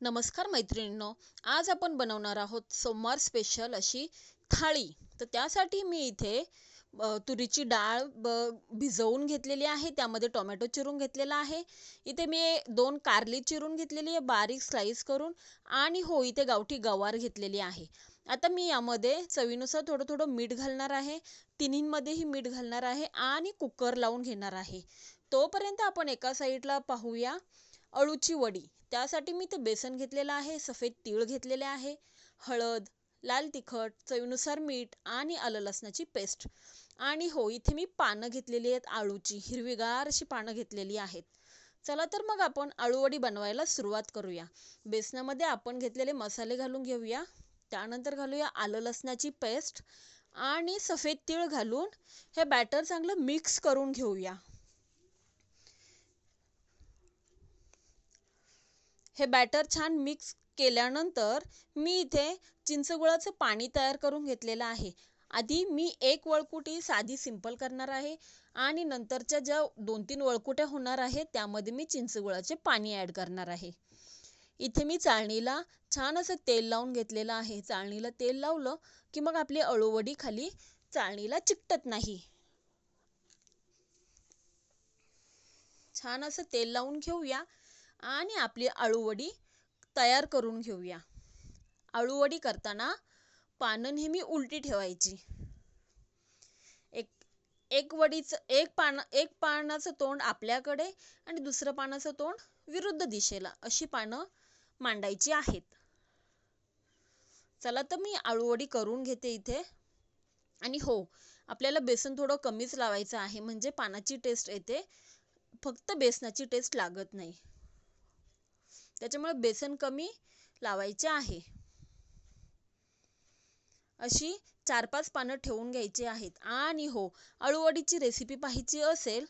नमस्कार मैत्रिणींनो, आज आपण बनवणार आहोत सोमवार स्पेशल अशी थाळी. तर त्यासाठी मी इथे तुरीची डाळ भिजवून घेतलेली आहे. त्यामध्ये टोमॅटो चिरून घेतलेला आहे. इथे मी 2 कारली चिरून घेतलेली आहे बारीक स्लाइस करून. आणि हो, इथे गावठी गवार घेतलेली आहे. आता मी यामध्ये चवीनुसार थोडं थोडं मीठ घालणार आहे. तिन्हींमध्येही मीठ घालणार आहे आणि कुकर लावून घेणार आहे. तोपर्यंत आपण एका साईडला पाहूया अळूची वडी. त्यासाठी मी ते बेसन घेतलेलं आहे, सफेद तीळ घेतलेले आहे, हळद, लाल तिखट, चवीनुसार मीठ आणि आलं लसणाची पेस्ट. आणि हो, इथे मी पानं घेतलेली आहेत आळूची, हिरवीगार अशी पानं घेतलेली आहेत. चला तर मग आपण अळूवडी बनवायला सुरुवात करूया. बेसनामध्ये आपण घेतलेले मसाले घालून घेऊया. त्यानंतर घालूया आलं लसणाची पेस्ट आणि सफेद तीळ घालून हे बॅटर चांगलं मिक्स करून घेऊया. हे बॅटर छान मिक्स केल्यानंतर मी इथे चिंचगुळाचं पाणी तयार करून घेतलेलं आहे. आधी मी एक वळकुटी साधी सिंपल करणार आहे आणि नंतरच्या ज्या 2-3 वळकुट्या होणार आहेत त्यामध्ये मी चिंचगुळाचे पाणी ॲड करणार आहे. इथे मी चाळणीला छान असं तेल लावून घेतलेलं आहे. चाळणीला तेल लावलं की मग आपली अळूवडी खाली चाळणीला चिकटत नाही. छान असं तेल लावून घेऊया आणि आपली अळूवडी तयार करून घेऊया. अळूवडी करताना पानं नेहमी उलटी ठेवायची. एक एक पानाचं तोंड आपल्याकडे आणि दुसरं पानाचं तोंड विरुद्ध दिशेला अशी पानं मांडायची आहेत. चला तर मी अळूवडी करून घेते इथे. आणि हो, आपल्याला बेसन थोडं कमीच लावायचं आहे म्हणजे पानाची टेस्ट येते, फक्त बेसनाची टेस्ट लागत नाही. त्याच्यामुळे बेसन कमी लावायचे आहे. अशी 4-5 पानं ठेवून घ्यायची आहेत. आणि हो, अळूवडीची रेसिपी पाहायची असेल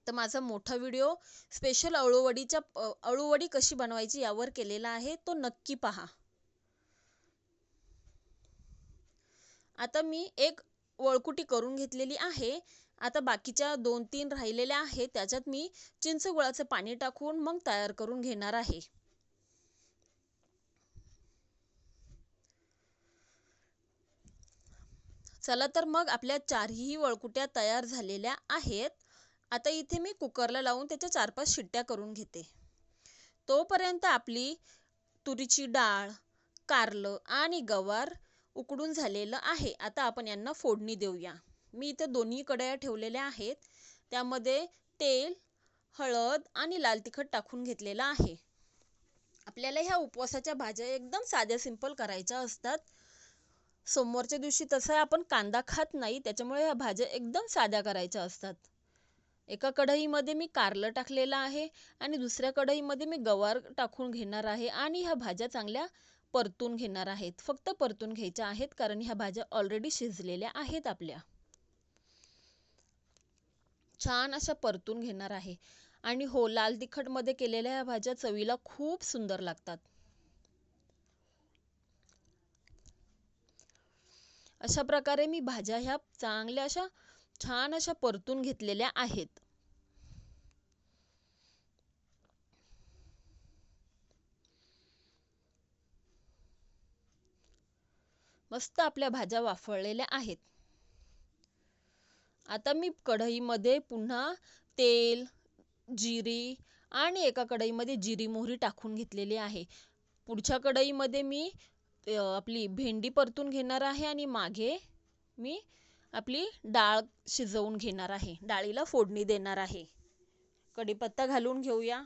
तर माझा मोठा व्हिडिओ स्पेशल अळूवडी कशी बनवायची यावर केलेला आहे, तो नक्की पहा. आता मी एक वळकुटी करून घेतलेली आहे. आता बाकीच्या 2-3 राहिलेल्या आहेत त्याच्यात मी चिंचगुळाचं पाणी टाकून मग तयार करून घेणार आहे. चला तर मग आपल्या 4ही वळकुट्या तयार झालेल्या आहेत. आता इथे मी कुकरला लावून त्याच्या 4-5 शिट्ट्या करून घेते. तोपर्यंत आपली तुरीची डाळ, कारलं आणि गवार उकडून झालेलं आहे. आता आपण यांना फोडणी देऊया. मी इथे दोन्ही कढया ठेवलेल्या आहेत. त्यामध्ये तेल, हळद आणि लाल तिखट टाकून घेतलेलं आहे. आपल्याला ह्या उपवासाच्या भाज्या एकदम साध्या सिंपल करायच्या असतात. सोमवारच्या दिवशी तसं आपण कांदा खात नाही, त्याच्यामुळे ह्या भाज्या एकदम साध्या करायच्या असतात. एका कढईमध्ये मी कारलं टाकलेलं आहे आणि दुसऱ्या कढईमध्ये मी गवार टाकून घेणार आहे आणि ह्या भाज्या चांगल्या परतून घेणार आहेत. फक्त परतून घ्यायच्या आहेत कारण ह्या भाज्या ऑलरेडी शिजलेल्या आहेत आपल्या. छान अशा परतून घेणार आहे. आणि हो, लाल तिखटमध्ये केलेल्या ह्या भाज्या चवीला खूप सुंदर लागतात. अशा प्रकारे मी भाज्या ह्या चांगल्या अशा छान अशा परतून घेतलेल्या आहेत. मस्त आपल्या भाज्या वाफळलेल्या आहेत. आता मी कढईमध्ये पुन्हा तेल, जिरी आणि एका कढईमध्ये जिरी मोहरी टाकून घेतलेली आहे. पुढच्या कढईमध्ये मी आपली भेंडी परतून घेणार आहे आणि मागे मी आपली डाळ शिजवून घेणार आहे. डाळीला फोडणी देणार आहे. कढीपत्ता घालून घेऊया.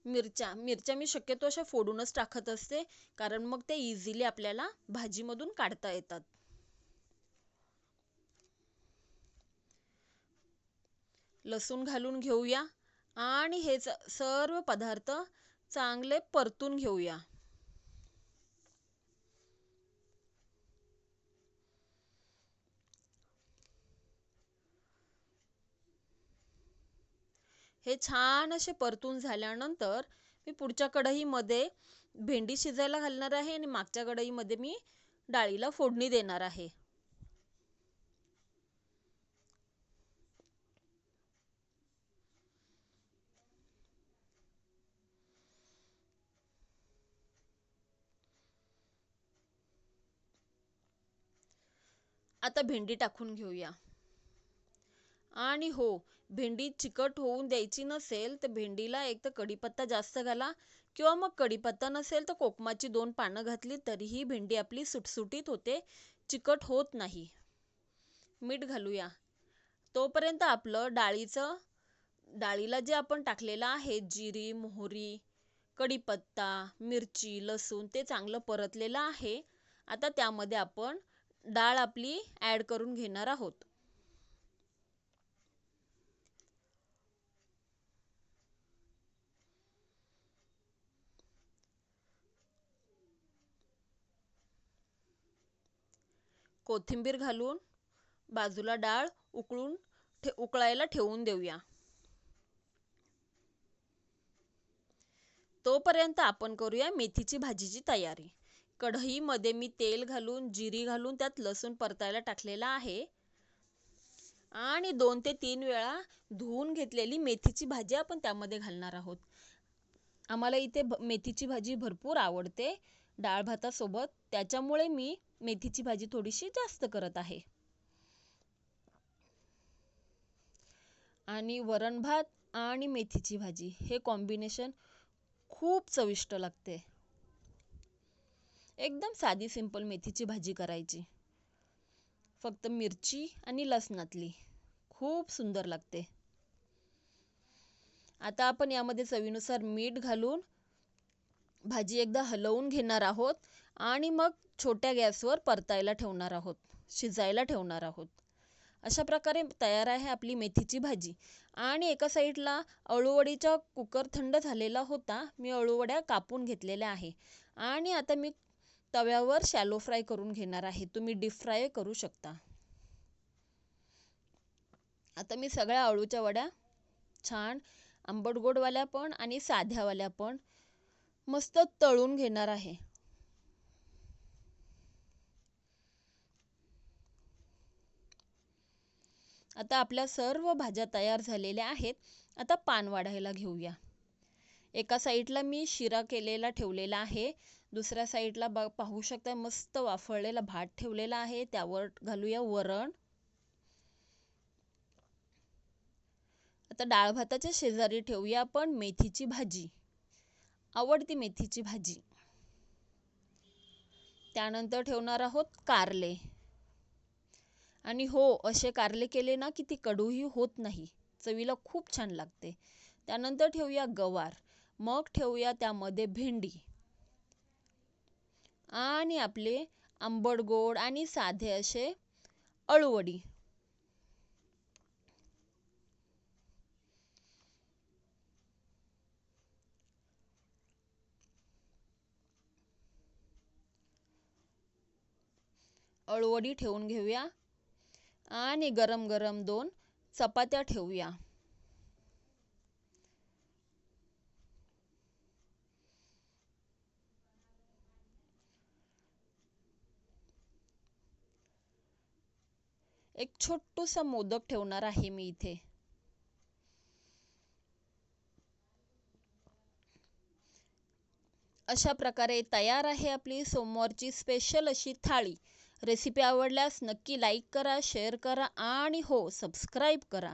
मिरच्या मी शक्यतो अशा फोडूनच टाकत असते कारण मग ते इझिली आपल्याला भाजीमधून काढता येतात. लसूण घालून घेऊया आणि हे सर्व पदार्थ चांगले परतून घेऊया. हे छान असे परतून झाल्यानंतर मी पुढच्या कढईमध्ये भेंडी शिजायला घालणार आहे आणि मागच्या कढईमध्ये मी डाळीला फोडणी देणार आहे. आता भेंडी टाकून घेऊया. आणि हो, भेंडी चिकट होऊन द्यायची नसेल तर भेंडीला एक तर कढीपत्ता जास्त घाला, किंवा मग कढीपत्ता नसेल तर कोकमाची 2 पानं घातली तरीही भेंडी आपली सुटसुटीत होते, चिकट होत नाही. मीठ घालूया. तोपर्यंत आपलं डाळीला जे आपण टाकलेलं आहे, जिरी, मोहरी, कढीपत्ता, मिरची, लसूण, ते चांगलं परतलेलं आहे. आता त्यामध्ये आपण डाळ आपली ॲड करून घेणार आहोत. कोथिंबीर घालून बाजूला डाळ उकळायला ठेवून देऊया. तोपर्यंत आपण करूया मेथीची भाजीची तयारी. कढईमध्ये मी तेल घालून, जिरी घालून त्यात लसूण परतायला टाकलेला आहे. आणि 2 ते 3 वेळा धुवून घेतलेली मेथीची भाजी आपण त्यामध्ये घालणार आहोत. आम्हाला इथे मेथीची भाजी भरपूर आवडते डाळ भातासोबत, त्याच्यामुळे मी मेथीची भाजी थोडीशी जास्त करत आहे. आणि वरण भात आणि मेथीची भाजी हे कॉम्बिनेशन खूप चविष्ट लागते. एकदम साधी सिंपल मेथीची भाजी करायची, फक्त मिरची आणि लसणातली. खूप सुंदर लागते. आता आपण यामध्ये चवीनुसार मीठ घालून भाजी एकदा हलवून घेणार आहोत आणि मग छोट्या गॅसवर परतायला ठेवणार आहोत, शिजायला ठेवणार आहोत. अशा प्रकारे तयार आहे आपली मेथीची भाजी. आणि एका साईडला अळूवडीचा कुकर थंड झालेला होता. मी अळूवड्या कापून घेतलेल्या आहे आणि आता मी तव्यावर शॅलो फ्राय करून घेणार आहे. तुम्ही डीप फ्राय करू शकता. आता मी सगळ्या अळूच्या वड्या छान आंबट गोडवाल्या पण आणि साध्यावाल्या पण मस्त तळून घेणार आहे. आता आपल्या सर्व भाज्या तयार झालेल्या आहेत. आता पान वाढायला घेऊया. एका साईडला मी शिरा केलेला ठेवलेला आहे. दुसऱ्या साईडला पाहू शकता मस्त वाफळलेला भात ठेवलेला आहे. त्यावर घालूया वरण. आता डाळ भाताच्या शेजारी ठेवूया आपण मेथीची भाजी, आवडती मेथीची भाजी. त्यानंतर ठेवणार आहोत कारले. आणि हो, असे कारले केले ना की ती कडूही होत नाही, चवीला खूप छान लागते. त्यानंतर ठेवूया गवार, मग ठेवूया त्यामध्ये भेंडी आणि आपले आंबट गोड आणि साधे असे अळूवडी. अळूवडी ठेवून घेऊया आणि गरम गरम 2 चपात्या ठेवूया. एक छोटूसा मोदक ठेवणार आहे मी इथे. अशा प्रकारे तयार आहे आपली सोमवारची स्पेशल अशी थाळी. रेसिपी आवडल्यास नक्की लाईक करा, शेअर करा आणि हो, सबस्क्राईब करा.